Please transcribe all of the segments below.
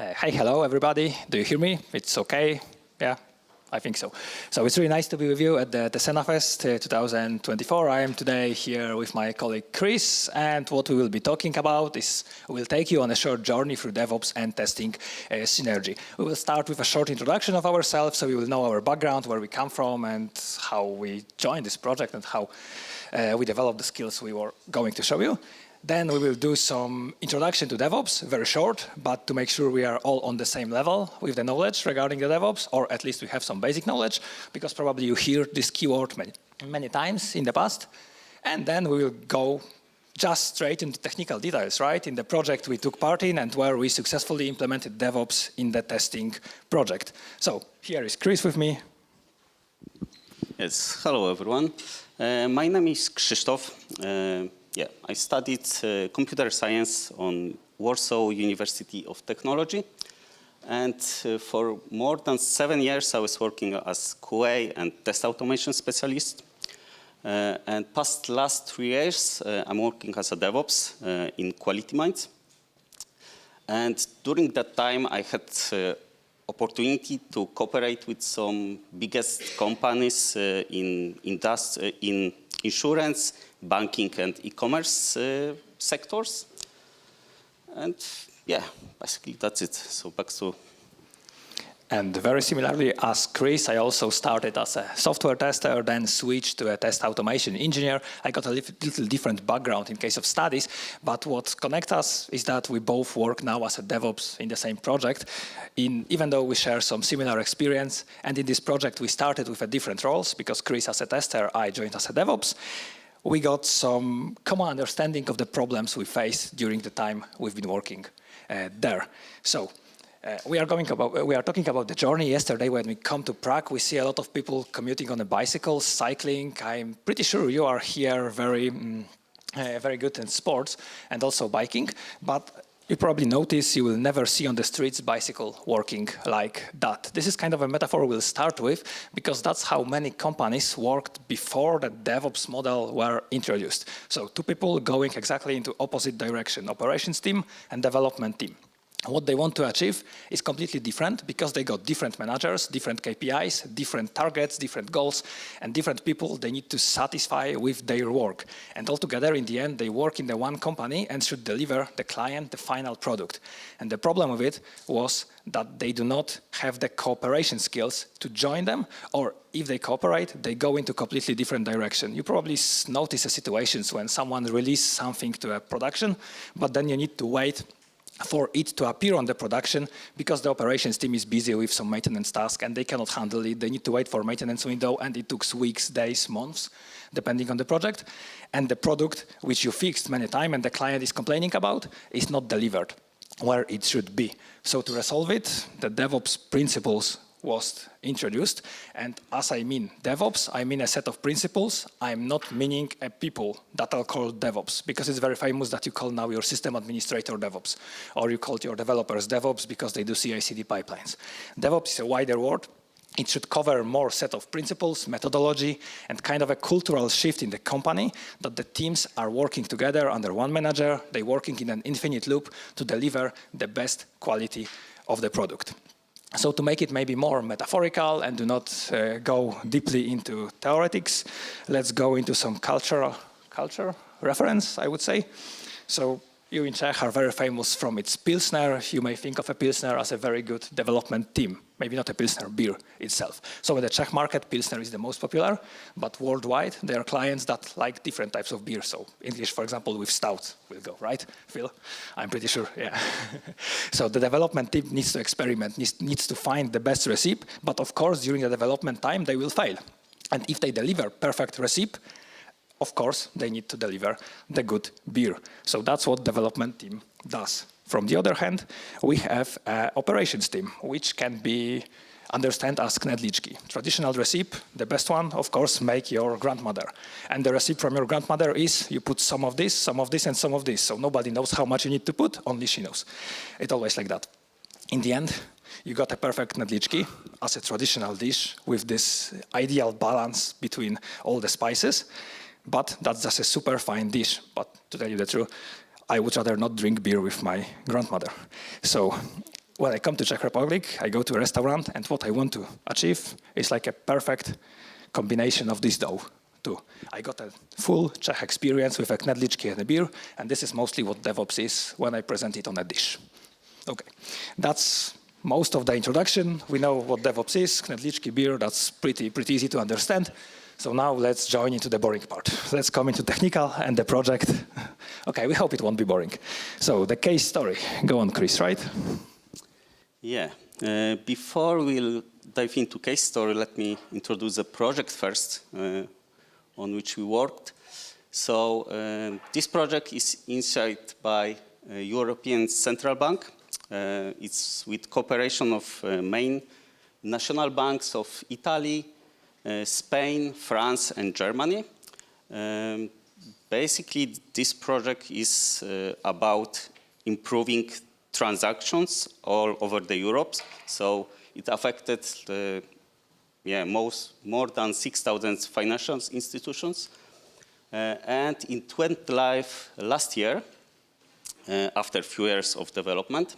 Hi, hello, everybody. Do you hear me? It's okay? Yeah, I think so. So it's really nice to be with you at the Tesena Fest 2024. I am today here with my colleague Chris, and what we will be talking about is we'll take you on a short journey through DevOps and testing synergy. We will start with a short introduction of ourselves, so we will know our background, where we come from, and how we joined this project, and how we developed the skills we were going to show you. Then we will do some introduction to DevOps, very short, but to make sure we are all on the same level with the knowledge regarding the DevOps, or at least we have some basic knowledge, because probably you hear this keyword many times in the past. And then we will go just straight into technical details, right? In the project we took part in and where we successfully implemented DevOps in the testing project. So here is Chris with me. Yes, hello everyone. My name is Krzysztof. I studied computer science on Warsaw University of Technology, and for more than 7 years I was working as QA and test automation specialist. And last 3 years I'm working as a DevOps in Quality Minds. And during that time I had opportunity to cooperate with some biggest companies in insurance, banking and e-commerce sectors. And yeah, basically that's it. So back to... And very similarly as Chris, I also started as a software tester, then switched to a test automation engineer. I got a little different background in case of studies, but what connects us is that we both work now as a DevOps in the same project, even though we share some similar experience. And in this project, we started with different roles, because Chris as a tester, I joined as a DevOps. We got some common understanding of the problems we faced during the time we've been working there. So we are talking about the journey. Yesterday when we come to Prague, we see a lot of people commuting on a bicycle, cycling. I'm pretty sure you are here very good in sports and also biking, but you probably notice you will never see on the streets bicycle working like that. This is kind of a metaphor we'll start with, because that's how many companies worked before the DevOps model were introduced. So two people going exactly into opposite direction, operations team and development team. What they want to achieve is completely different, because they got different managers, different KPIs, different targets, different goals, and different people they need to satisfy with their work. And altogether, in the end, they work in the one company and should deliver the client the final product. And the problem with it was that they do not have the cooperation skills to join them, or if they cooperate, they go into completely different direction. You probably notice the situations when someone releases something to a production, but then you need to wait for it to appear on the production, because the operations team is busy with some maintenance task and they cannot handle it. They need to wait for maintenance window, and it took weeks, days, months, depending on the project. And the product which you fixed many times and the client is complaining about is not delivered where it should be. So to resolve it, the DevOps principles was introduced. And as I mean DevOps, I mean a set of principles. I'm not meaning a people that are called DevOps, because it's very famous that you call now your system administrator DevOps, or you call your developers DevOps because they do CI/CD pipelines. DevOps is a wider word. It should cover more set of principles, methodology, and kind of a cultural shift in the company, that the teams are working together under one manager. They're working in an infinite loop to deliver the best quality of the product. So to make it maybe more metaphorical and do not go deeply into theoretics, let's go into some culture reference, I would say. So you in Czech are very famous from its Pilsner. You may think of a Pilsner as a very good development team, maybe not a Pilsner beer itself. So in the Czech market, Pilsner is the most popular, but worldwide, there are clients that like different types of beer. So English, for example, with stout will go, right, Phil? I'm pretty sure, yeah. So the development team needs to experiment, needs to find the best recipe, but of course, during the development time, they will fail. And if they deliver perfect recipe, of course, they need to deliver the good beer. So that's what development team does. From the other hand, we have an operations team, which can be understood as knedliczki. Traditional recipe, the best one, of course, make your grandmother. And the recipe from your grandmother is you put some of this, and some of this. So nobody knows how much you need to put, only she knows. It's always like that. In the end, you got a perfect knedliczki as a traditional dish with this ideal balance between all the spices. But that's just a super fine dish. But to tell you the truth, I would rather not drink beer with my grandmother. So when I come to Czech Republic, I go to a restaurant, and what I want to achieve is like a perfect combination of this dough too. I got a full Czech experience with a knedličky and a beer, and this is mostly what DevOps is when I present it on a dish. Okay, that's most of the introduction. We know what DevOps is, knedličky, beer, that's pretty easy to understand. So now let's join into the boring part. Let's come into technical and the project. Okay, we hope it won't be boring. So the case story. Go on, Chris, right? Yeah. Before we'll dive into case story, let me introduce the project first on which we worked. So this project is initiated by European Central Bank. It's with cooperation of main national banks of Italy, Spain, France, and Germany. Basically, this project is about improving transactions all over the Europe. So it affected more than 6,000 financial institutions. And it went live last year after a few years of development.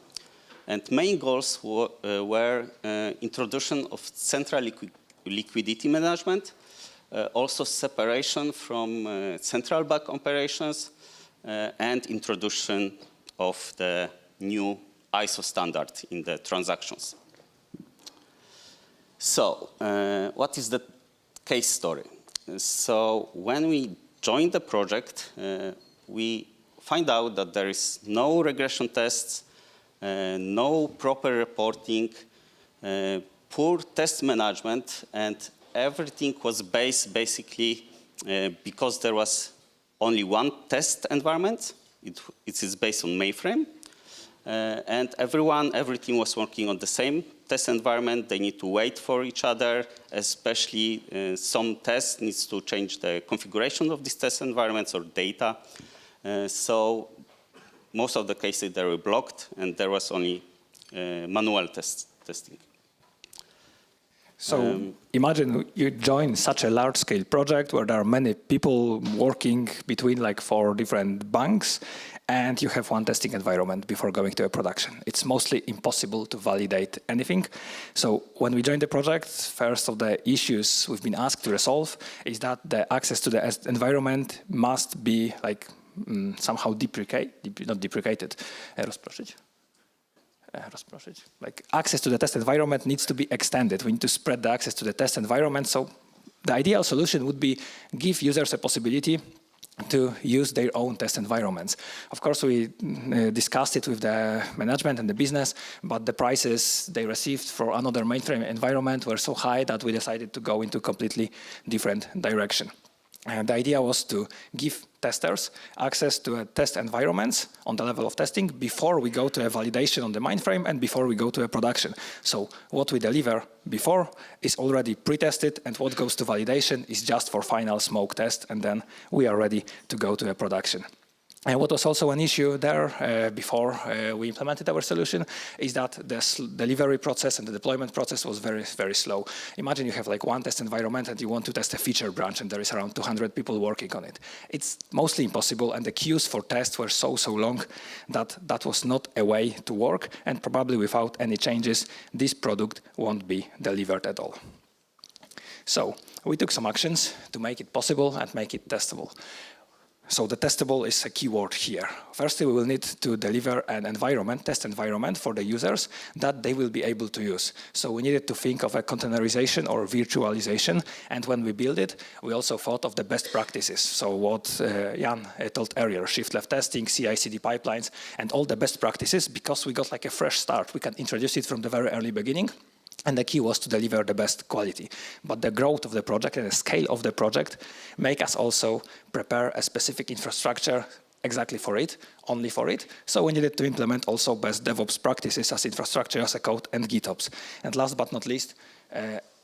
And main goals were introduction of central liquidity management, also separation from central bank operations, and introduction of the new ISO standard in the transactions. So, what is the case story? So, when we joined the project, we find out that there is no regression tests, no proper reporting, poor test management, and everything was based basically because there was only one test environment. It is based on mainframe. And everything was working on the same test environment. They need to wait for each other, especially some tests needs to change the configuration of these test environments or data. So most of the cases they were blocked, and there was only manual testing. So imagine you join such a large-scale project where there are many people working between like 4 different banks, and you have one testing environment before going to a production. It's mostly impossible to validate anything. So when we joined the project, first of the issues we've been asked to resolve is that the access to the environment must be like somehow like access to the test environment needs to be extended. We need to spread the access to the test environment. So the ideal solution would be give users a possibility to use their own test environments. Of course, we discussed it with the management and the business, but the prices they received for another mainframe environment were so high that we decided to go into a completely different direction. And the idea was to give testers access to test environments on the level of testing before we go to a validation on the mainframe and before we go to a production. So what we deliver before is already pre-tested, and what goes to validation is just for final smoke test, and then we are ready to go to a production. And what was also an issue there before we implemented our solution is that the delivery process and the deployment process was very, very slow. Imagine you have like one test environment and you want to test a feature branch and there is around 200 people working on it. It's mostly impossible, and the queues for tests were so long that that was not a way to work, and probably without any changes, this product won't be delivered at all. So we took some actions to make it possible and make it testable. So the testable is a key word here. Firstly, we will need to deliver an environment, test environment for the users that they will be able to use. So we needed to think of a containerization or virtualization. And when we built it, we also thought of the best practices. So what Jan told earlier, shift-left testing, CI/CD pipelines, and all the best practices, because we got like a fresh start. We can introduce it from the very early beginning. And the key was to deliver the best quality. But the growth of the project and the scale of the project make us also prepare a specific infrastructure exactly for it, only for it. So we needed to implement also best DevOps practices as infrastructure as a code and GitOps. And last but not least,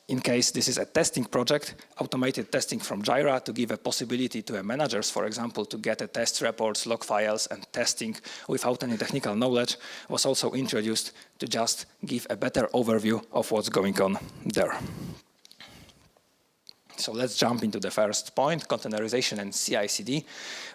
in case this is a testing project, automated testing from Jira to give a possibility to managers, for example, to get a test reports, log files, and testing without any technical knowledge was also introduced to just give a better overview of what's going on there. So let's jump into the first point, containerization and CI/CD.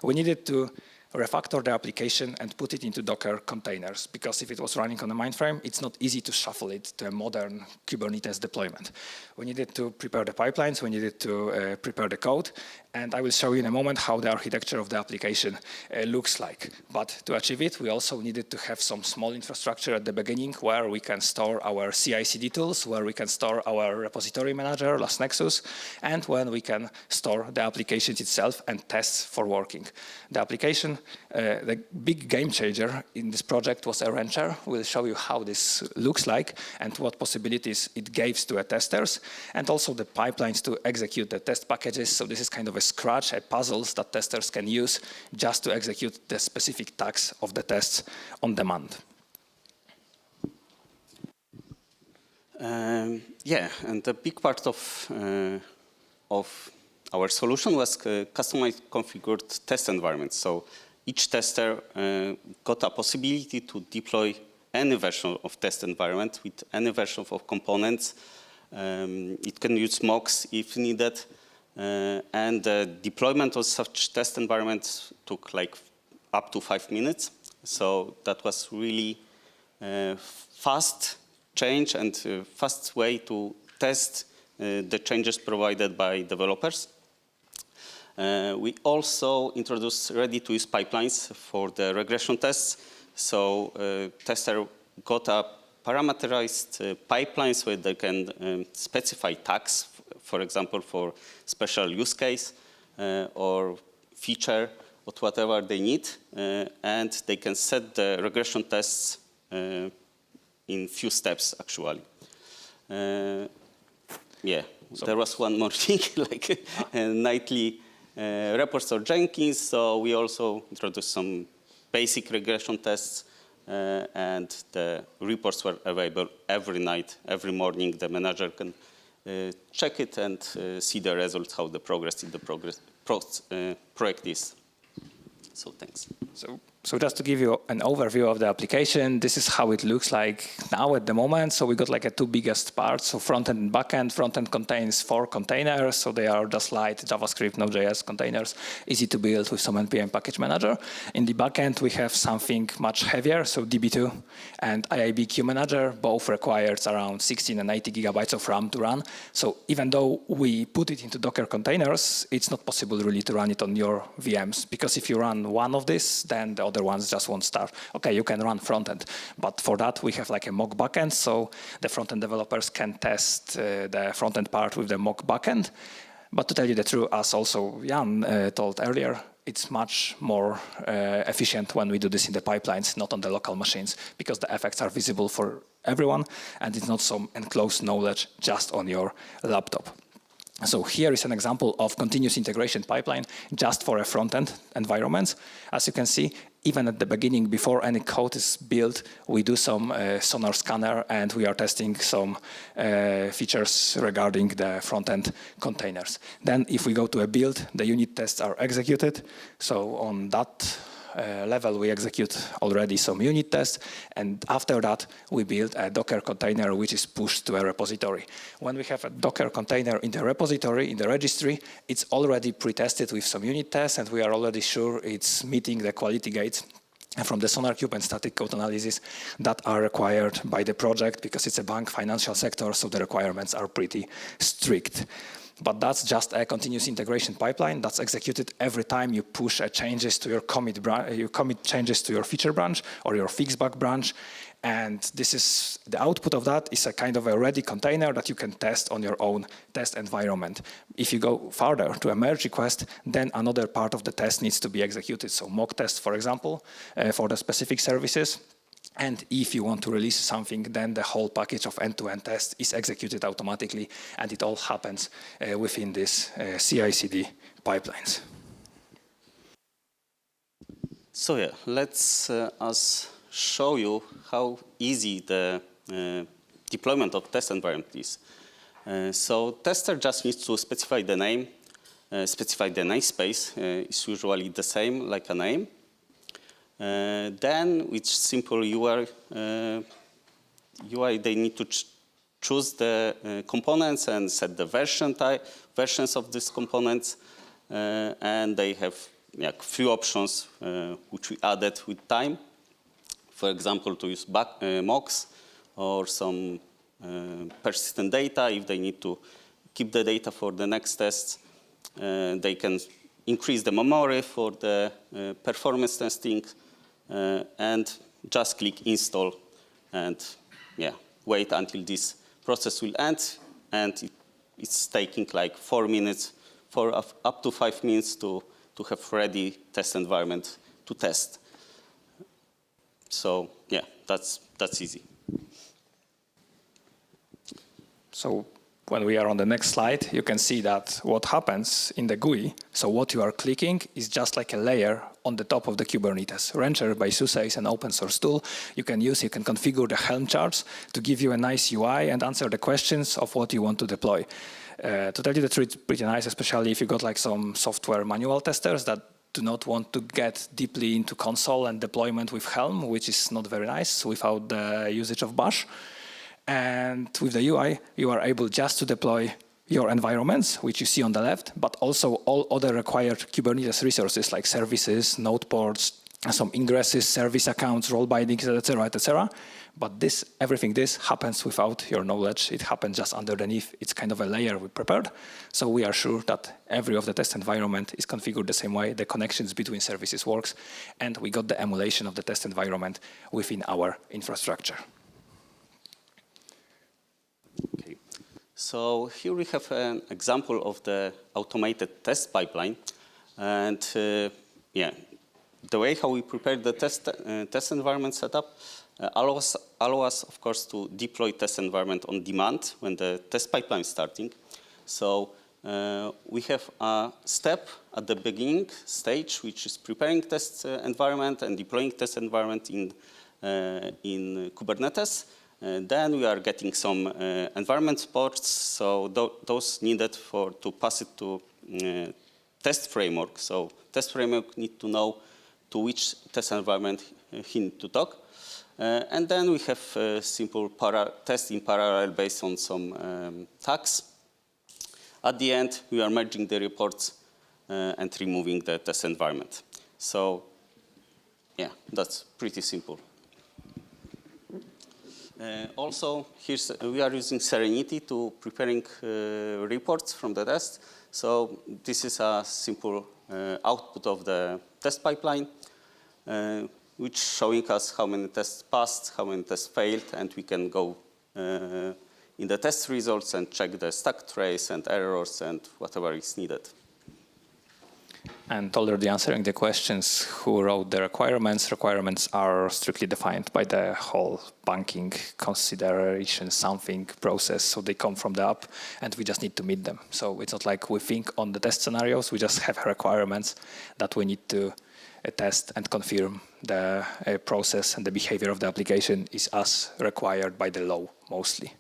We needed to refactor the application and put it into Docker containers, because if it was running on a mainframe, it's not easy to shuffle it to a modern Kubernetes deployment. We needed to prepare the pipelines, we needed to prepare the code, and I will show you in a moment how the architecture of the application looks like. But to achieve it, we also needed to have some small infrastructure at the beginning where we can store our CI/CD tools, where we can store our repository manager, LastNexus, and when we can store the applications itself and test for working. The application, the big game changer in this project was a rancher. We'll show you how this looks like and what possibilities it gives to testers, and also the pipelines to execute the test packages. So this is kind of a scratch, puzzles that testers can use just to execute the specific tasks of the tests on demand. Yeah, and a big part of our solution was customized configured test environments. So each tester got a possibility to deploy any version of test environment with any version of components. It can use mocks if needed. And the deployment of such test environments took like up to 5 minutes. So that was really fast change and fast way to test the changes provided by developers. We also introduced ready-to-use pipelines for the regression tests. So tester got a parameterized pipelines where they can specify tags, for example, for special use case or feature or whatever they need, and they can set the regression tests in few steps, actually. Yeah, so there was one more thing, like nightly reports or Jenkins. So we also introduced some basic regression tests, and the reports were available every night, every morning. The manager can check it and see the results, how the progress in the project is. So thanks. So just to give you an overview of the application, this is how it looks like now at the moment. So we got like two biggest parts, so front-end and back-end. Front-end contains 4 containers, so they are just light JavaScript, Node.js containers, easy to build with some NPM package manager. In the back-end, we have something much heavier, so DB2 and IIB queue manager, both requires around 16 and 80 gigabytes of RAM to run. So even though we put it into Docker containers, it's not possible really to run it on your VMs, because if you run one of this, then the other ones just won't start. Okay, you can run front-end, but for that we have like a mock backend, so the front-end developers can test the front-end part with the mock backend. But to tell you the truth, as also Jan told earlier, it's much more efficient when we do this in the pipelines, not on the local machines, because the effects are visible for everyone, and it's not some enclosed knowledge just on your laptop. So here is an example of continuous integration pipeline just for a front-end environment. As you can see, even at the beginning, before any code is built, we do some sonar scanner, and we are testing some features regarding the front-end containers. Then if we go to a build, the unit tests are executed. So on that level, we execute already some unit tests, and after that, we build a Docker container which is pushed to a repository. When we have a Docker container in the repository, in the registry, it's already pre-tested with some unit tests, and we are already sure it's meeting the quality gates from the SonarQube and static code analysis that are required by the project, because it's a bank financial sector, so the requirements are pretty strict. But that's just a continuous integration pipeline that's executed every time you push changes to your commit changes to your feature branch or your fixbug branch. And this is the output of that is a kind of a ready container that you can test on your own test environment. If you go further to a merge request, then another part of the test needs to be executed. So mock tests, for example, for the specific services. And if you want to release something, then the whole package of end-to-end tests is executed automatically, and it all happens within this CI/CD pipelines. So yeah, let's us show you how easy the deployment of test environment is. So tester just needs to specify the name, specify the namespace. It's usually the same like a name. Then with simple UI, they need to choose the components and set the versions of these components. And they have few options which we added with time. For example, to use mocks or some persistent data. If they need to keep the data for the next test, they can increase the memory for the performance testing, and just click install and wait until this process will end. And it's taking like 4 minutes, up to 5 minutes to have ready test environment to test. So yeah, that's easy. So when we are on the next slide, you can see that what happens in the GUI, so what you are clicking is just like a layer on the top of the Kubernetes. Rancher by SUSE is an open source tool you can configure the Helm charts to give you a nice UI and answer the questions of what you want to deploy. To tell you the truth, it's pretty nice, especially if you got like some software manual testers that do not want to get deeply into console and deployment with Helm, which is not very nice without the usage of Bash. And with the UI, you are able just to deploy your environments, which you see on the left, but also all other required Kubernetes resources like services, node ports, some ingresses, service accounts, role bindings, etc., etc. But everything happens without your knowledge. It happens just underneath. It's kind of a layer we prepared. So we are sure that every of the test environment is configured the same way. The connections between services works, and we got the emulation of the test environment within our infrastructure. Okay. So here we have an example of the automated test pipeline, and the way how we prepare the test environment setup allow us, of course, to deploy test environment on demand when the test pipeline is starting. So we have a step at the beginning stage, which is preparing test environment and deploying test environment in Kubernetes. Then we are getting some environment ports, so those needed to pass it to test framework. So test framework need to know to which test environment he need to talk. And then we have a simple test in parallel based on some tags. At the end, we are merging the reports and removing the test environment. So yeah, that's pretty simple. Also, we are using Serenity to preparing reports from the test. So this is a simple output of the test pipeline, which showing us how many tests passed, how many tests failed, and we can go in the test results and check the stack trace and errors and whatever is needed. And already answering the questions, who wrote the requirements? Requirements are strictly defined by the whole banking consideration something process. So they come from the app, and we just need to meet them. So it's not like we think on the test scenarios. We just have requirements that we need to test and confirm the process and the behavior of the application is as required by the law, mostly.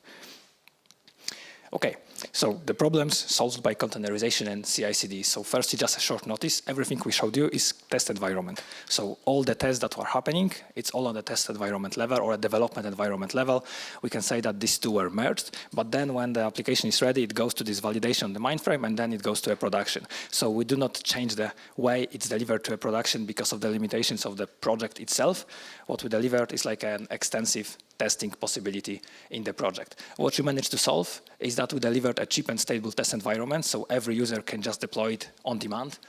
Okay, so the problems solved by containerization and CI/CD. So first, just a short notice. Everything we showed you is test environment. So all the tests that were happening, it's all on the test environment level or a development environment level. We can say that these two were merged, but then when the application is ready, it goes to this validation on the mainframe, and then it goes to a production. So we do not change the way it's delivered to a production because of the limitations of the project itself. What we delivered is like an extensive testing possibility in the project. What we managed to solve is that we delivered a cheap and stable test environment, so every user can just deploy it on demand.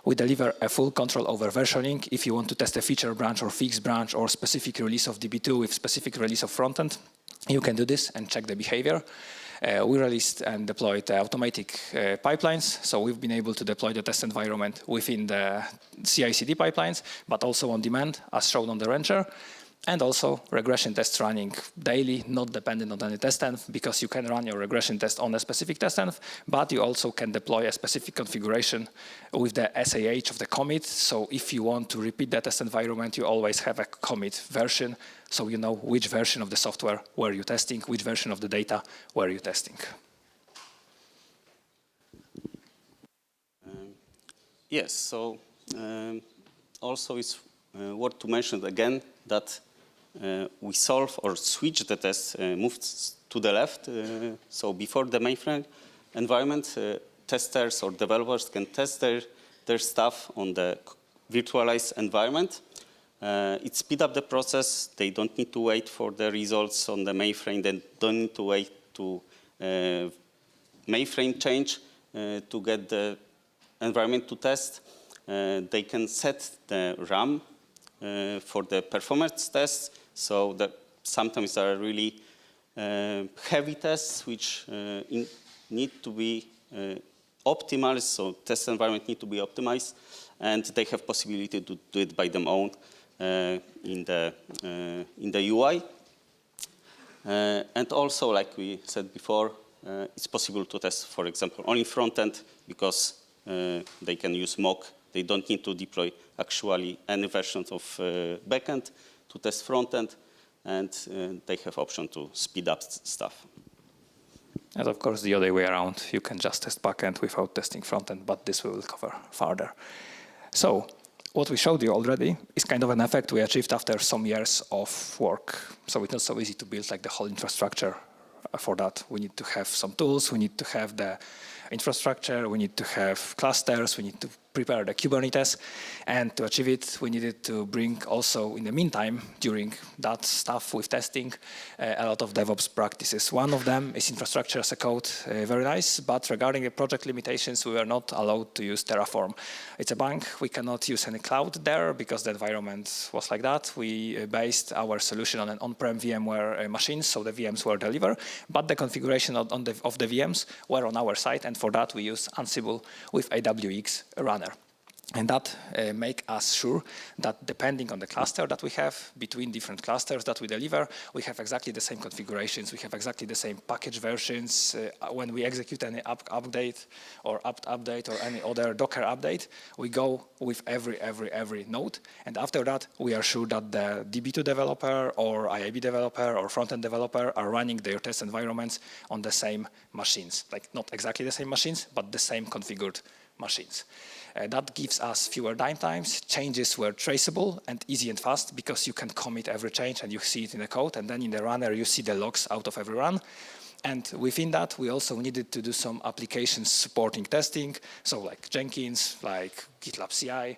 We deliver a full control over versioning. If you want to test a feature branch or fixed branch or specific release of DB2 with specific release of frontend, you can do this and check the behavior. We released and deployed automatic pipelines, so we've been able to deploy the test environment within the CI/CD pipelines, but also on demand, as shown on the Rancher. And also regression tests running daily, not dependent on any test env, because you can run your regression test on a specific test env, but you also can deploy a specific configuration with the SAH of the commit. So if you want to repeat that test environment, you always have a commit version, so you know which version of the software were you testing, which version of the data were you testing. Yes, so also it's worth to mention again that we solve or switch the test, moved to the left. So before the mainframe environment, testers or developers can test their stuff on the virtualized environment. It speeds up the process. They don't need to wait for the results on the mainframe. They don't need to wait to mainframe change to get the environment to test. They can set the RAM for the performance tests. So that sometimes there are really heavy tests which need to be optimized. So test environment need to be optimized, and they have possibility to do it by their own in the UI. And also, like we said before, it's possible to test, for example, only front end because they can use mock. They don't need to deploy actually any versions of backend to test front end, and they have option to speed up stuff. And of course, the other way around, you can just test backend without testing frontend, but this we will cover further. So what we showed you already is kind of an effect we achieved after some years of work. So it's not so easy to build like the whole infrastructure. For that, we need to have some tools, we need to have the infrastructure, we need to have clusters, we need to prepare the Kubernetes, and to achieve it, we needed to bring also, in the meantime, during that stuff with testing, a lot of DevOps practices. One of them is infrastructure as a code, very nice, but regarding the project limitations, we were not allowed to use Terraform. It's a bank, we cannot use any cloud there because the environment was like that. We based our solution on an on-prem VMware machine, so the VMs were delivered, but the configuration of the VMs were on our side, and for that we use Ansible with AWX runner. And that make us sure that depending on the cluster that we have, between different clusters that we deliver, we have exactly the same configurations, we have exactly the same package versions. When we execute any update or apt update or any other Docker update, we go with every node. And after that, we are sure that the DB2 developer or IAB developer or front-end developer are running their test environments on the same machines. Like not exactly the same machines, but the same configured machines. That gives us fewer downtimes. Changes were traceable and easy and fast because you can commit every change and you see it in the code, and then in the runner you see the logs out of every run. And within that, we also needed to do some applications supporting testing, so like Jenkins, like GitLab CI,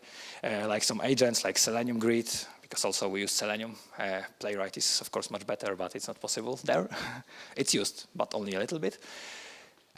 like some agents like Selenium Grid, because also we use Selenium. Playwright is of course much better, but it's not possible there. It's used, but only a little bit.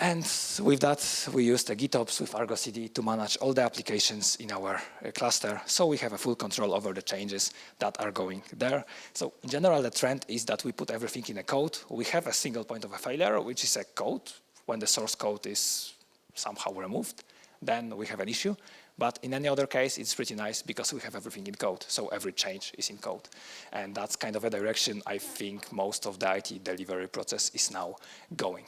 And with that, we used the GitOps with Argo CD to manage all the applications in our cluster, so we have a full control over the changes that are going there. So in general, the trend is that we put everything in a code. We have a single point of a failure, which is a code. When the source code is somehow removed, then we have an issue. But in any other case, it's pretty nice because we have everything in code, so every change is in code. And that's kind of a direction I think most of the IT delivery process is now going.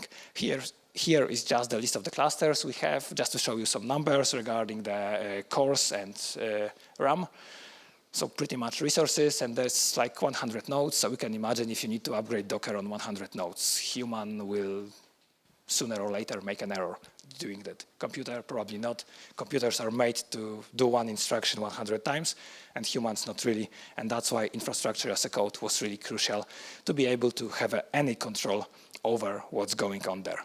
Here is just the list of the clusters we have, just to show you some numbers regarding the cores and RAM. So pretty much resources, and there's like 100 nodes, so we can imagine if you need to upgrade Docker on 100 nodes, human will sooner or later make an error doing that. Computer, probably not. Computers are made to do one instruction 100 times, and humans not really. And that's why infrastructure as a code was really crucial to be able to have any control over what's going on there.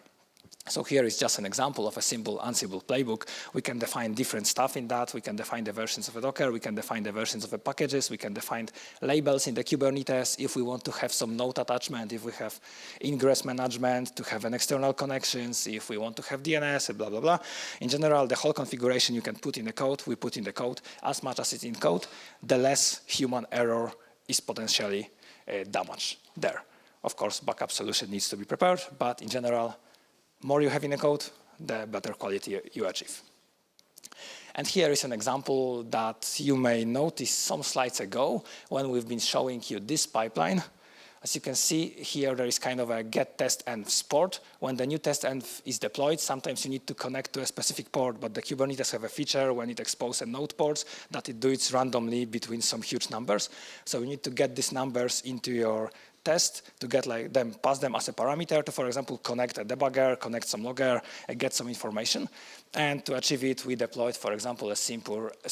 So here is just an example of a simple Ansible playbook. We can define different stuff in that. We can define the versions of a Docker. We can define the versions of the packages. We can define labels in the Kubernetes if we want to have some node attachment, if we have ingress management, to have an external connections, if we want to have DNS, blah, blah, blah. In general, the whole configuration you can put in the code. We put in the code. As much as it's in code, the less human error is potentially damaged there. Of course, backup solution needs to be prepared, but in general, more you have in the code, the better quality you achieve. And here is an example that you may notice some slides ago when we've been showing you this pipeline. As you can see here, there is kind of a get test env port. When the new test env is deployed, sometimes you need to connect to a specific port, but the Kubernetes have a feature when it exposes a node ports that it does it randomly between some huge numbers. So you need to get these numbers into your test to get them, pass them as a parameter to, for example, connect a debugger, connect some logger, and get some information. And to achieve it, we deployed, for example, a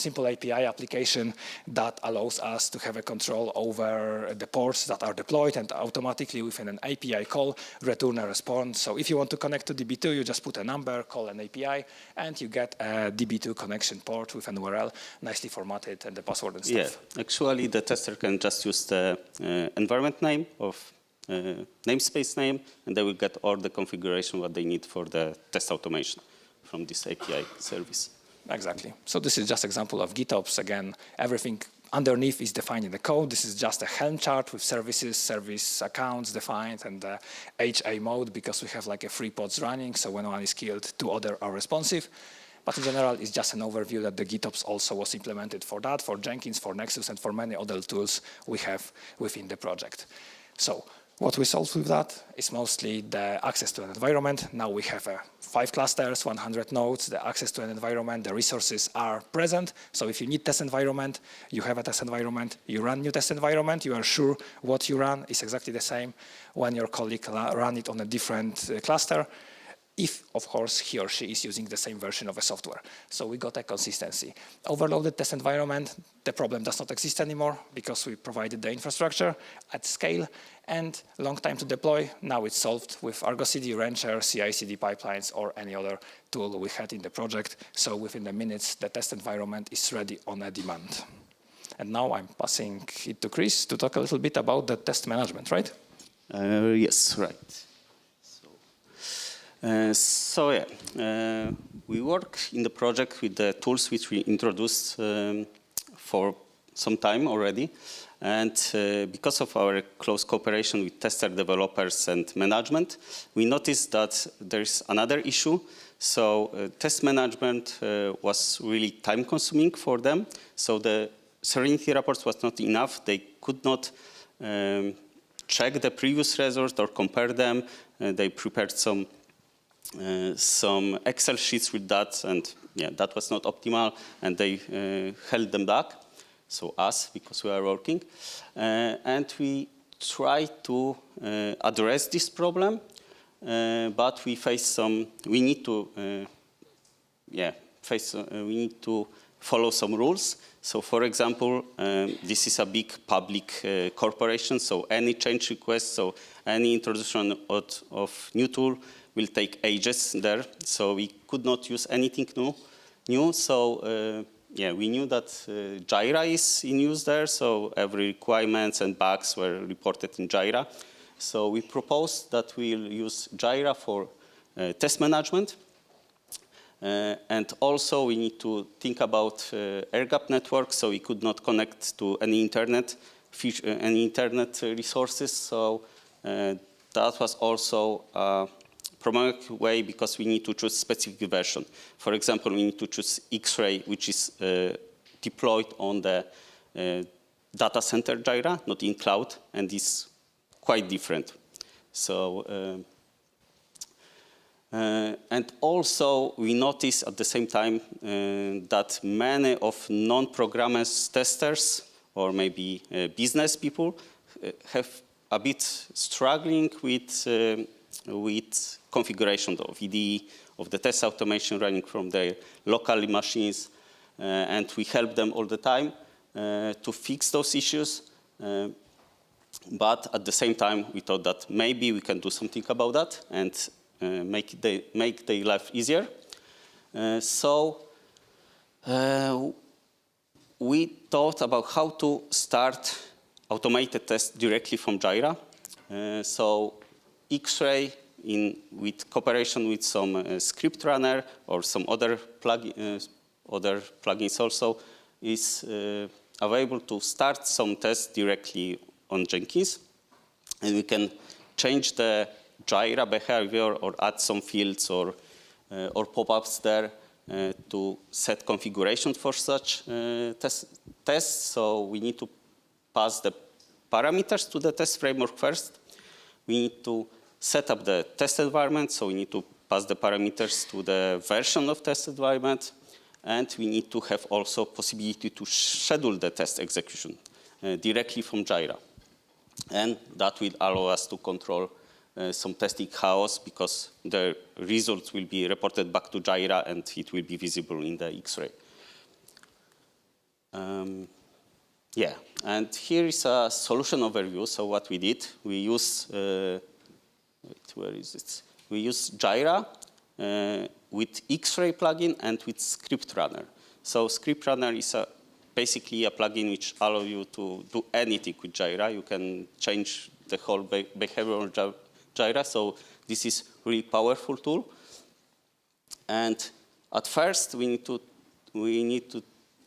simple API application that allows us to have a control over the ports that are deployed and automatically within an API call return a response. So if you want to connect to DB2, you just put a number, call an API, and you get a DB2 connection port with an URL, nicely formatted, and the password and stuff. Yeah, actually the tester can just use the environment name of namespace name, and they will get all the configuration what they need for the test automation from this API service. Exactly. So this is just an example of GitOps. Again, everything underneath is defined in the code. This is just a Helm chart with services, service accounts defined, and the HA mode, because we have like a 3 pods running. So when one is killed, 2 other are responsive. But in general, it's just an overview that the GitOps also was implemented for that, for Jenkins, for Nexus, and for many other tools we have within the project. So what we solved with that is mostly the access to an environment. Now we have 5 clusters, 100 nodes, the access to an environment, the resources are present. So if you need test environment, you have a test environment, you run new test environment, you are sure what you run is exactly the same when your colleague run it on a different cluster, if, of course, he or she is using the same version of a software. So we got a consistency. Overloaded test environment, the problem does not exist anymore because we provided the infrastructure at scale and long time to deploy. Now it's solved with Argo CD, Rancher, CI/CD pipelines, or any other tool we had in the project. So within the minutes, the test environment is ready on a demand. And now I'm passing it to Chris to talk a little bit about the test management, right? Yes, right. We work in the project with the tools which we introduced for some time already. And because of our close cooperation with tester developers and management, we noticed that there's another issue. So test management was really time consuming for them. So the Serenity reports was not enough. They could not check the previous results or compare them. They prepared some Excel sheets with that, and yeah, that was not optimal, and they held them back, so us, because we are working. And we try to address this problem, but we face some, we need to follow some rules. So for example, this is a big public corporation, so any change request, so any introduction of new tool will take ages there, so we could not use anything new. So we knew that Jira is in use there, so every requirements and bugs were reported in Jira. So we proposed that we'll use Jira for test management. And also we need to think about air-gap network, so we could not connect to any internet resources. So that was also a problematic way, because we need to choose specific version. For example, we need to choose X-Ray, which is deployed on the data center Jira, not in cloud, and is quite different. So, and also we notice at the same time that many of non-programmers testers, or maybe business people, have a bit struggling with configuration of VDE, of the test automation running from their local machines, and we help them all the time to fix those issues. But at the same time, we thought that maybe we can do something about that and make their life easier. We thought about how to start automated tests directly from Jira. So X-Ray, with cooperation with some script runner or some other plugins also, is available to start some tests directly on Jenkins. And we can change the Jira behavior or add some fields or pop-ups there to set configurations for such tests. So we need to pass the parameters to the test framework first. We need to set up the test environment, so we need to pass the parameters to the version of test environment, and we need to have also possibility to schedule the test execution directly from Jira. And that will allow us to control some testing chaos because the results will be reported back to Jira and it will be visible in the X-ray. Yeah, and here is a solution overview. So what we did, we use, where is it? We use Jira with X-ray plugin and with Script Runner. So Script Runner is basically a plugin which allows you to do anything with Jira. You can change the whole behavior of Jira. So this is really powerful tool. And at first, we need to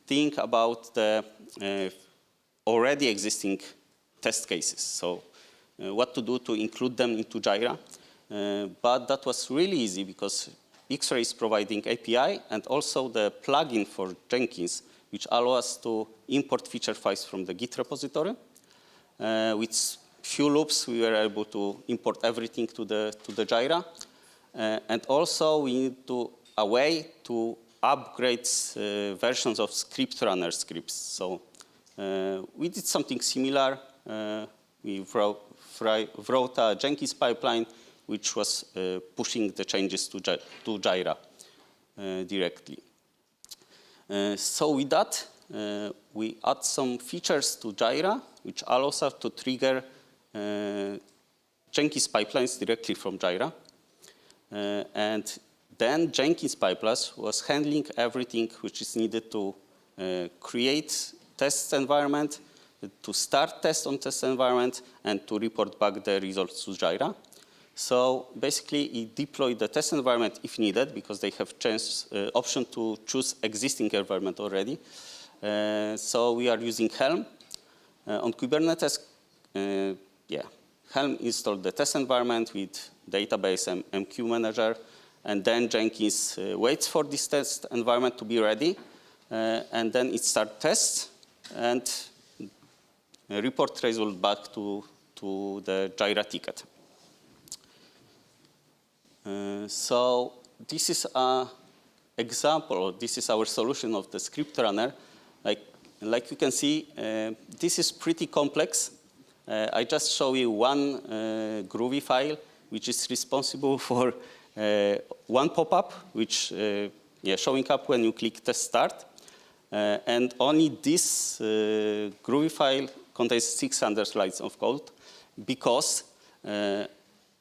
think about the already existing test cases. So what to do to include them into Jira. But that was really easy because X-ray is providing API and also the plugin for Jenkins, which allows us to import feature files from the Git repository. With few loops, we were able to import everything to the Jira. And also, we need a way to upgrade versions of Script Runner scripts. So we did something similar. We wrote a Jenkins pipeline, which was pushing the changes to Jira directly. So with that, we add some features to Jira, which allows us to trigger Jenkins pipelines directly from Jira. And then Jenkins pipelines was handling everything which is needed to create test environment, to start test on test environment, and to report back the results to Jira. So basically, it deployed the test environment if needed, because they have option to choose existing environment already. So we are using Helm. On Kubernetes, Helm installed the test environment with database and MQ manager, and then Jenkins waits for this test environment to be ready, and then it starts tests, and report result back to the Jira ticket. So this is an example, this is our solution of the script runner. Like you can see, this is pretty complex. I just show you one Groovy file, which is responsible for one pop-up, which showing up when you click test start. And only this Groovy file contains 600 lines of code, because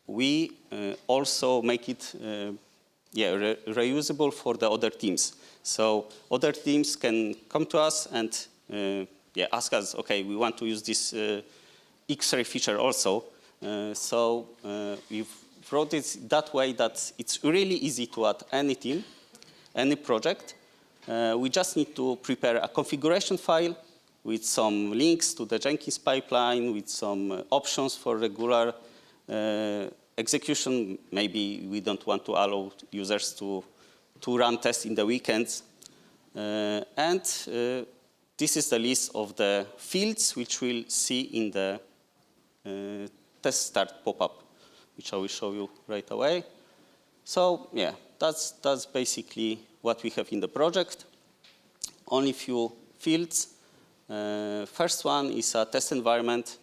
we also make it reusable for the other teams. So other teams can come to us and ask us, okay, we want to use this X-ray feature also. So we've wrote it that way that it's really easy to add any team, any project. We just need to prepare a configuration file with some links to the Jenkins pipeline, with some options for regular execution. Maybe we don't want to allow users to run tests in the weekends. And this is the list of the fields which we'll see in the test start pop-up, which I will show you right away. So yeah, that's basically what we have in the project. Only few fields. First one is a test environment.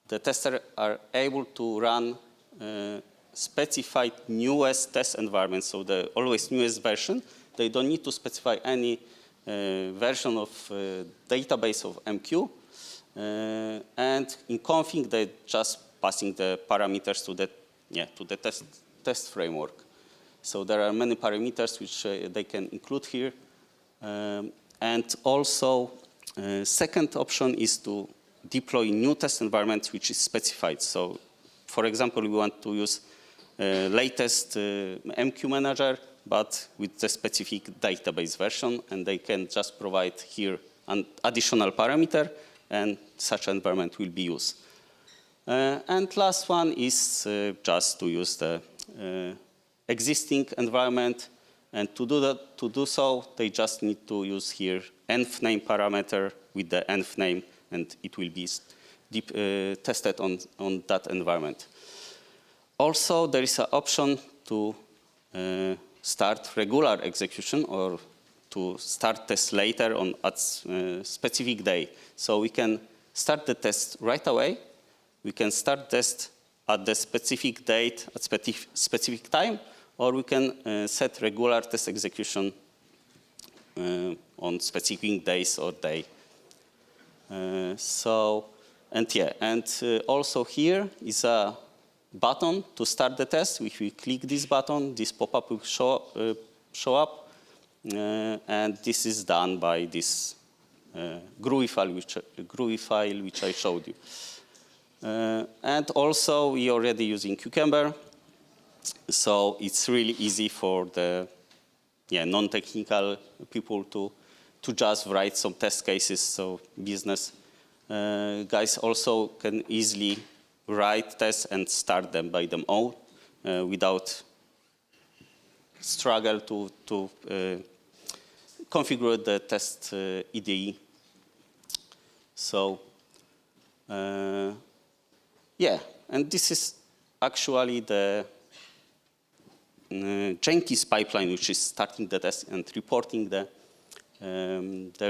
The testers are able to run specified newest test environment, so the always newest version. They don't need to specify any version of database of MQ. And in config, they're just passing the parameters to the test framework. So there are many parameters which they can include here. And also, second option is to deploy new test environment which is specified. So, for example, we want to use latest MQ manager, but with the specific database version, and they can just provide here an additional parameter, and such environment will be used. And last one is just to use the existing environment, and to do so, they just need to use here env name parameter with the env name, and it will be tested on that environment. Also, there is an option to start regular execution or to start test later on at specific day. So we can start the test right away, we can start test at the specific date, at specific time, or we can set regular test execution on specific days or day. Also here is a button to start the test. If we click this button, this pop-up will show up, and this is done by this GUI file which I showed you. And also, we already using Cucumber, so it's really easy for the non-technical people to just write some test cases. So business guys also can easily write tests and start them by them own without struggle to configure the test IDE. So and this is actually the Jenkins pipeline, which is starting the test and reporting the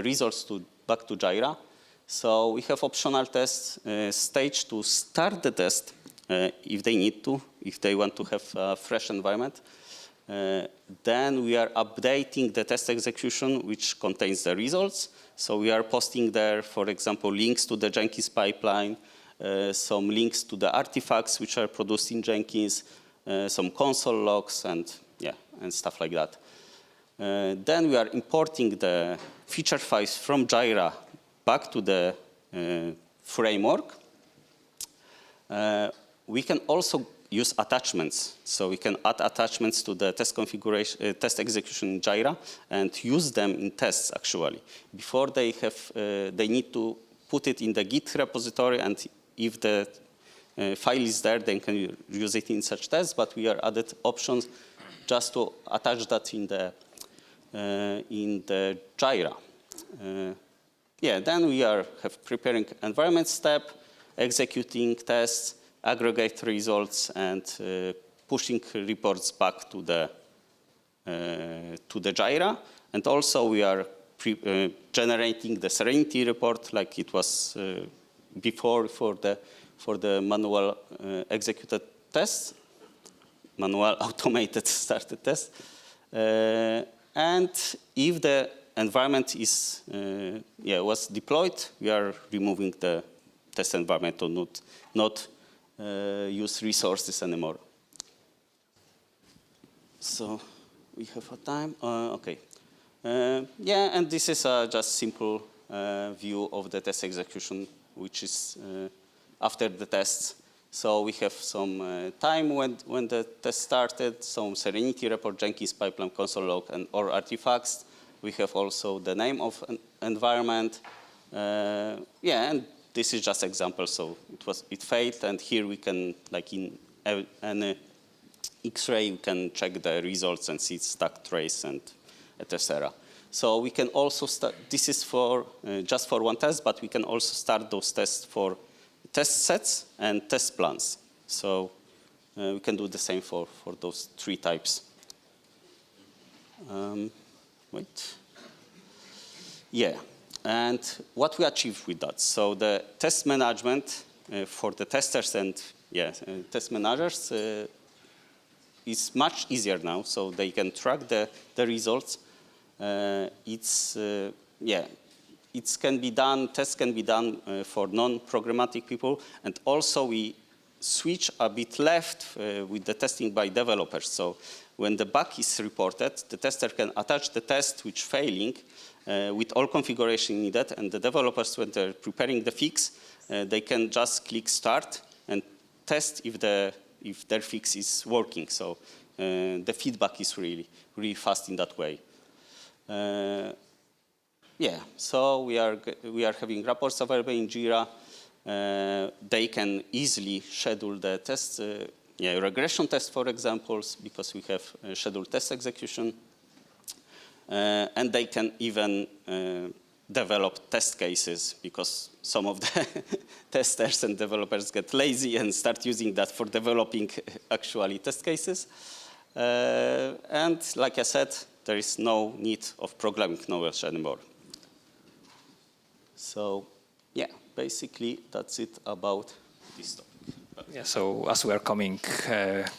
results back to Jira. So we have optional test stage to start the test if they need to, if they want to have a fresh environment. Then we are updating the test execution, which contains the results. So we are posting there, for example, links to the Jenkins pipeline, some links to the artifacts which are produced in Jenkins, some console logs, and stuff like that. Then we are importing the feature files from Jira back to the framework. We can also use attachments. So we can add attachments to the test configuration, test execution in Jira, and use them in tests actually. Before they need to put it in the Git repository, and if the file is there, then can use it in such tests. But we are added options just to attach that in the Jira. Then we have preparing environment step, executing tests, aggregate results, and pushing reports back to the Jira. And also we are generating the Serenity report like it was before for the manual executed tests, manual automated started test. And if the environment is was deployed, we are removing the test environment to not use resources anymore. So we have a time. Okay. And this is just simple view of the test execution, which is after the tests. So we have some time when the test started, some Serenity report, Jenkins pipeline, console log, or artifacts. We have also the name of an environment. And this is just example. So it failed, and here we can, like in an X-ray, we can check the results and see stack trace and etc. So we can also start. This is for just for one test, but we can also start those tests for test sets and test plans. So we can do the same for those three types. And what we achieved with that. So the test management for the testers and test managers is much easier now. So they can track the results. Tests can be done for non-programmatic people. And also we switch a bit left with the testing by developers. So when the bug is reported, the tester can attach the test which failing with all configuration needed, and the developers, when they're preparing the fix, they can just click start and test if their fix is working. So the feedback is really fast in that way. So we are having reports available in Jira. They can easily schedule the tests, regression test, for example, because we have scheduled test execution. And they can even develop test cases, because some of the testers and developers get lazy and start using that for developing actually test cases. And like I said, there is no need of programming knowledge anymore. So basically that's it about this topic. Yeah, so as we are coming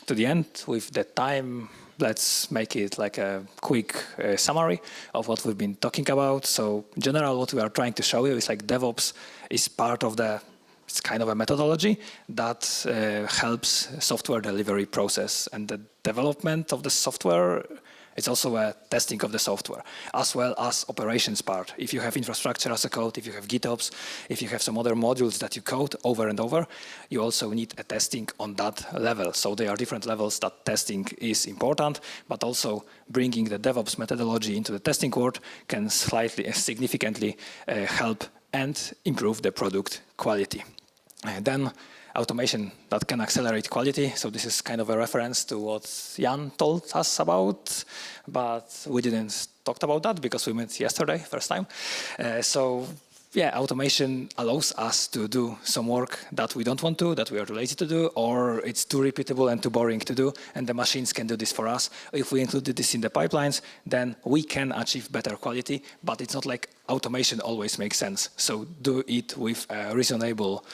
to the end with the time, let's make it like a quick summary of what we've been talking about. So in general, what we are trying to show you is like DevOps is part of it's kind of a methodology that helps software delivery process, and the development of the software. It's also a testing of the software, as well as operations part. If you have infrastructure as a code, if you have GitOps, if you have some other modules that you code over and over, you also need a testing on that level. So there are different levels that testing is important, but also bringing the DevOps methodology into the testing world can significantly help and improve the product quality. Then automation that can accelerate quality. So this is kind of a reference to what Jan told us about, but we didn't talk about that because we met yesterday, first time. So yeah, automation allows us to do some work that we don't want to, that we are too lazy to do, or it's too repeatable and too boring to do, and the machines can do this for us. If we included this in the pipelines, then we can achieve better quality, but it's not like automation always makes sense. So do it with a reasonable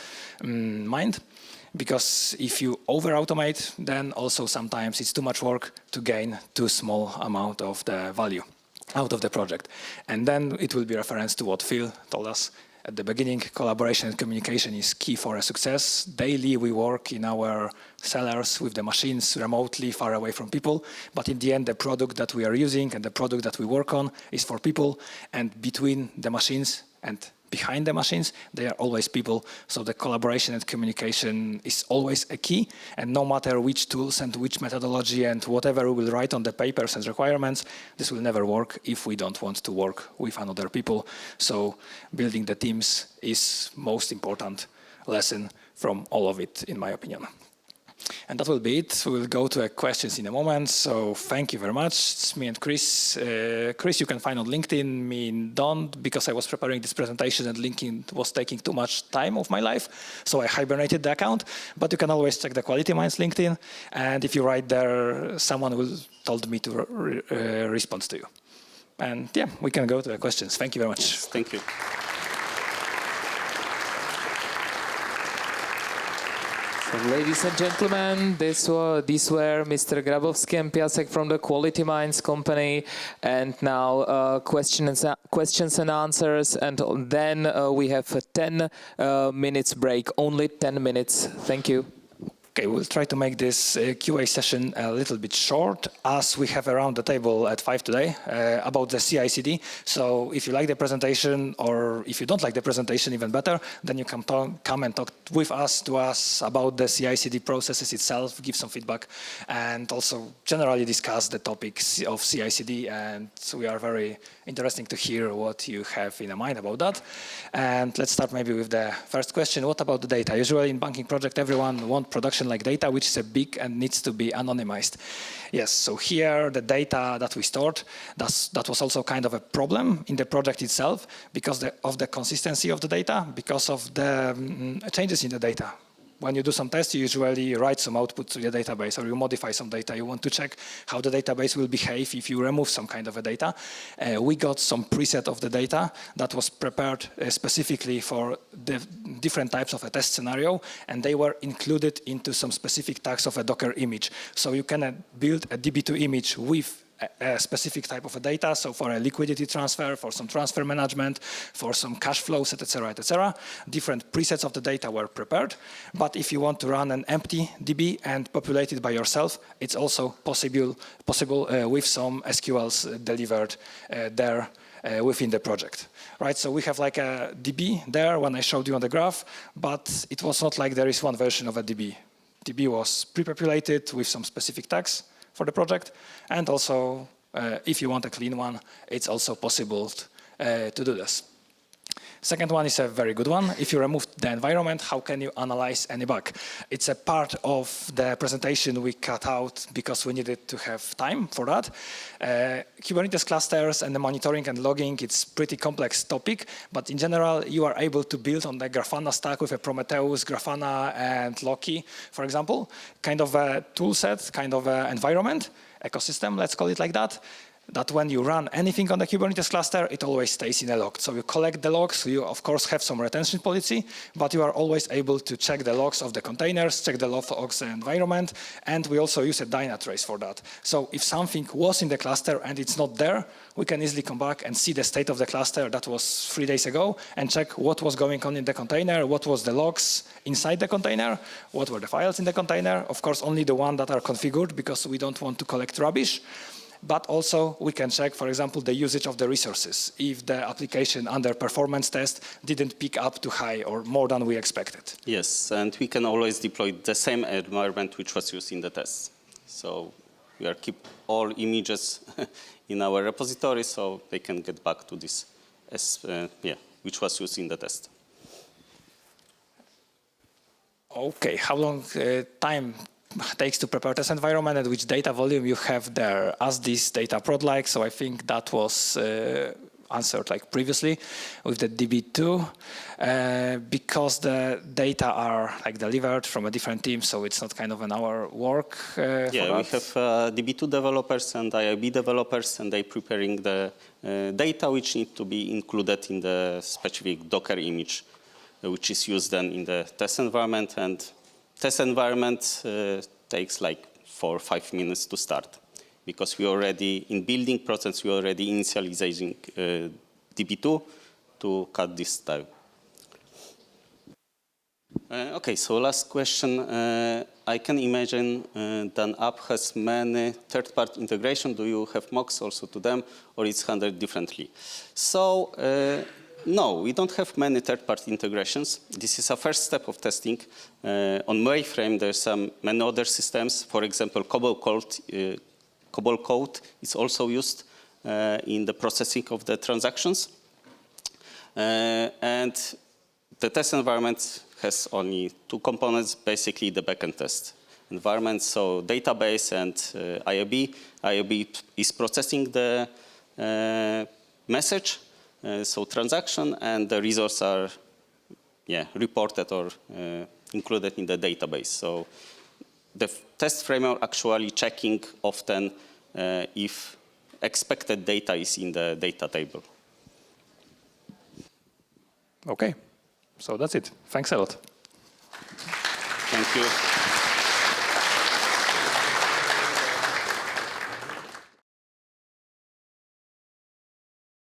mind, because if you over-automate, then also sometimes it's too much work to gain too small amount of the value out of the project. And then it will be reference to what Phil told us at the beginning. Collaboration and communication is key for a success. Daily we work in our cellars with the machines remotely, far away from people, but in the end the product that we are using and the product that we work on is for people, and between the machines and behind the machines, they are always people. So the collaboration and communication is always a key, and no matter which tools and which methodology and whatever we will write on the papers and requirements, this will never work if we don't want to work with other people. So building the teams is most important lesson from all of it, in my opinion. And that will be it. We will go to questions in a moment. So thank you very much. It's me and Chris. Chris, you can find on LinkedIn. Me don't, because I was preparing this presentation and LinkedIn was taking too much time of my life. So I hibernated the account. But you can always check the Quality Minds LinkedIn. And if you write there, someone will told me to respond to you. And yeah, we can go to the questions. Thank you very much. Yes, thank you. So, ladies and gentlemen, these were Mr. Grabowski and Piasek from the Quality Minds company, and now questions and answers, and then we have a 10 minutes break, only 10 minutes. Thank you. Okay, we'll try to make this QA session a little bit short, as we have around the table at 5 today about the CI/CD. So if you like the presentation, or if you don't like the presentation, even better, then you can come and talk with us, to us about the CI/CD processes itself, give some feedback, and also generally discuss the topics of CI/CD. And we are very interested to hear what you have in mind about that. And let's start maybe with the first question. What about the data? Usually in banking project, everyone wants production like data, which is a big and needs to be anonymized. Yes, so here the data that we stored, that was also kind of a problem in the project itself, because of the consistency of the data, because of the changes in the data. When you do some tests, you usually write some output to the database, or you modify some data. You want to check how the database will behave if you remove some kind of a data. We got some preset of the data that was prepared specifically for the different types of a test scenario, and they were included into some specific tags of a Docker image. So you can build a DB2 image with a specific type of a data, so for a liquidity transfer, for some transfer management, for some cash flows, etc., etc. Different presets of the data were prepared, but if you want to run an empty DB and populate it by yourself, it's also possible with some SQLs delivered there within the project. Right, so we have like a DB there when I showed you on the graph, but it was not like there is one version of a DB. DB was pre-populated with some specific tags for the project, and also if you want a clean one, it's also possible to do this. Second one is a very good one. If you remove the environment, how can you analyze any bug? It's a part of the presentation we cut out because we needed to have time for that. Kubernetes clusters and the monitoring and logging, it's pretty complex topic, but in general, you are able to build on the Grafana stack with a Prometheus, Grafana, and Loki, for example, kind of a tool set, kind of an environment, ecosystem, let's call it like that. that when you run anything on the Kubernetes cluster, it always stays in a log. So you collect the logs, you of course have some retention policy, but you are always able to check the logs of the containers, check the logs of the environment, and we also use a Dynatrace for that. So if something was in the cluster and it's not there, we can easily come back and see the state of the cluster that was 3 days ago and check what was going on in the container, what was the logs inside the container, what were the files in the container, of course only the ones that are configured because we don't want to collect rubbish. But also we can check, for example, the usage of the resources, if the application under performance test didn't pick up too high or more than we expected. Yes, and we can always deploy the same environment which was used in the test. So we are keep all images in our repository so they can get back to this, which was used in the test. Okay, how long time takes to prepare test environment and which data volume you have there as this data prod like? So I think that was answered like previously with the DB2 because the data are like delivered from a different team, so it's not kind of an hour work. Yeah, we have DB2 developers and IIB developers, and they preparing the data which need to be included in the specific Docker image, which is used then in the test environment. And test environment takes like 4 or 5 minutes to start, because we already, in building process, we already initializing DB2 to cut this time. Okay, so last question. I can imagine that an app has many third-party integration. Do you have mocks also to them, or it's handled differently? So, no, we don't have many third-party integrations. This is a first step of testing. On mainframe, there's many other systems. For example, COBOL code is also used in the processing of the transactions. And the test environment has only 2 components, basically the backend test environment, so database and IIB. IIB is processing the message, so transaction, and the results are reported or included in the database. So the test framework actually checking often if expected data is in the data table. Okay, so that's it. Thanks a lot. Thank you.